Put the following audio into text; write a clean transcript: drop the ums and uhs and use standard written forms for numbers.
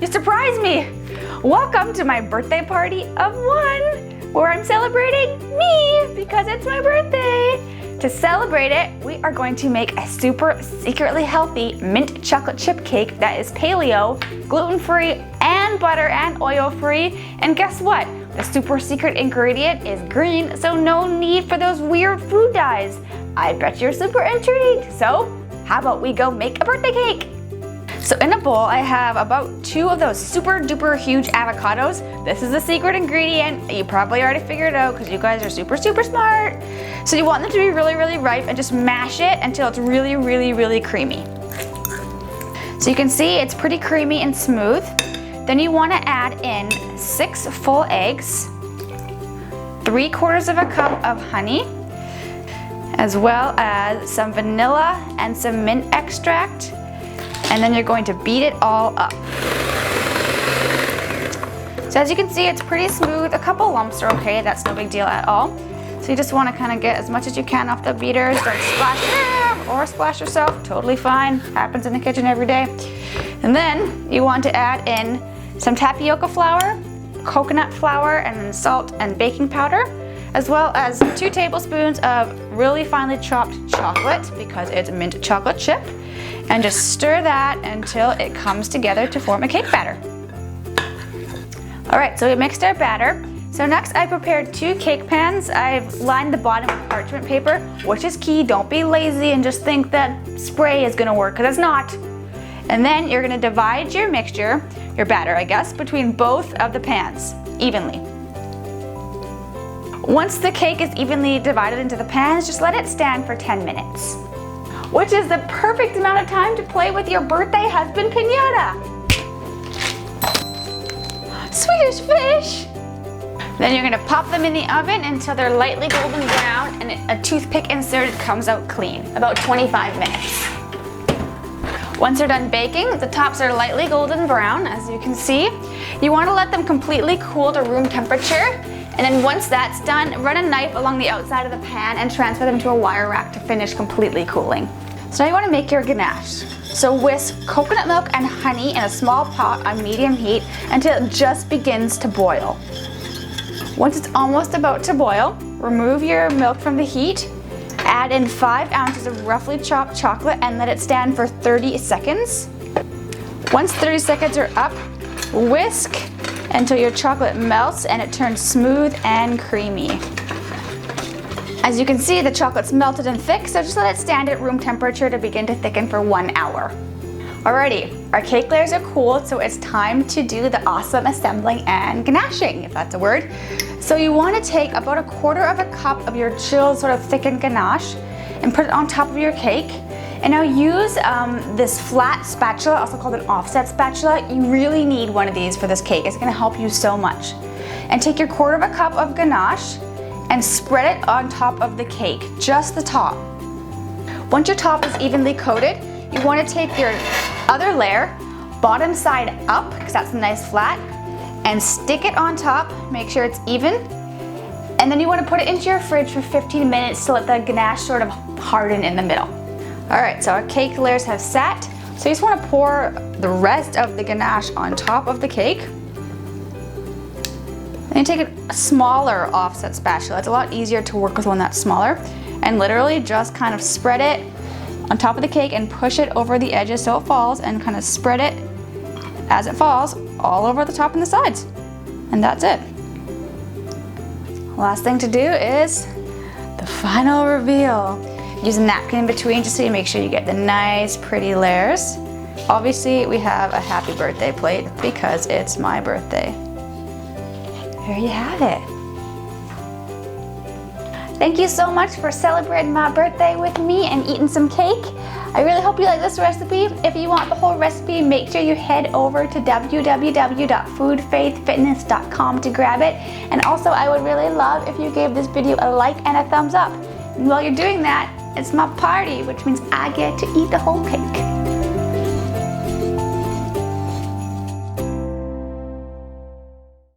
You surprised me! Welcome to my birthday party of one, where I'm celebrating me because it's my birthday. To celebrate it, we are going to make a super secretly healthy mint chocolate chip cake that is paleo, gluten-free, and butter and oil-free. And guess what? The super secret ingredient is green, so no need for those weird food dyes. I bet you're super intrigued. So, how about we go make a birthday cake? So in a bowl, I have about 2 of those super duper huge avocados. This is the secret ingredient. You probably already figured it out because you guys are super smart. So you want them to be really ripe and just mash it until it's really creamy. So you can see it's pretty creamy and smooth. Then you want to add in 6 full eggs, 3/4 of a cup of honey, as well as some vanilla and some mint extract. And then you're going to beat it all up. So as you can see, it's pretty smooth. A couple lumps are okay, that's no big deal at all. So you just want to kind of get as much as you can off the beaters. Don't splash or splash yourself, totally fine. Happens in the kitchen every day. And then you want to add in some tapioca flour, coconut flour, and then salt and baking powder, as well as 2 tablespoons of really finely chopped chocolate because it's mint chocolate chip. And just stir that until it comes together to form a cake batter. All right, so we mixed our batter. So next I prepared 2 cake pans. I've lined the bottom with parchment paper, which is key. Don't be lazy and just think that spray is gonna work, because it's not. And then you're gonna divide your mixture, your batter I guess, between both of the pans evenly. Once the cake is evenly divided into the pans, just let it stand for 10 minutes. Which is the perfect amount of time to play with your birthday husband piñata. Swedish fish! Then you're gonna pop them in the oven until they're lightly golden brown and a toothpick inserted comes out clean, about 25 minutes. Once they're done baking, the tops are lightly golden brown, as you can see. You wanna let them completely cool to room temperature. And then once that's done, run a knife along the outside of the pan and transfer them to a wire rack to finish completely cooling. So now you want to make your ganache. So whisk coconut milk and honey in a small pot on medium heat until it just begins to boil. Once it's almost about to boil, remove your milk from the heat, add in 5 ounces of roughly chopped chocolate and let it stand for 30 seconds. Once 30 seconds are up, whisk until your chocolate melts and it turns smooth and creamy. As you can see, the chocolate's melted and thick, so just let it stand at room temperature to begin to thicken for 1 hour. Alrighty, our cake layers are cooled, so it's time to do the awesome assembling and ganaching, if that's a word. So you want to take about 1/4 of a cup of your chilled sort of thickened ganache and put it on top of your cake. And now use this flat spatula, also called an offset spatula. You really need one of these for this cake. It's gonna help you so much. And take your 1/4 of a cup of ganache and spread it on top of the cake, just the top. Once your top is evenly coated, you wanna take your other layer, bottom side up, because that's nice flat, and stick it on top, make sure it's even. And then you wanna put it into your fridge for 15 minutes to let the ganache sort of harden in the middle. All right, so our cake layers have set. So you just want to pour the rest of the ganache on top of the cake. Then you take a smaller offset spatula. It's a lot easier to work with one that's smaller. And literally just kind of spread it on top of the cake and push it over the edges so it falls, and kind of spread it as it falls all over the top and the sides. And that's it. Last thing to do is the final reveal. Use a napkin in between just so you make sure you get the nice pretty layers. Obviously we have a happy birthday plate because it's my birthday. There you have it. Thank you so much for celebrating my birthday with me and eating some cake. I really hope you like this recipe. If you want the whole recipe, make sure you head over to www.foodfaithfitness.com to grab it. And also I would really love if you gave this video a like and a thumbs up. And while you're doing that, it's my party, which means I get to eat the whole cake.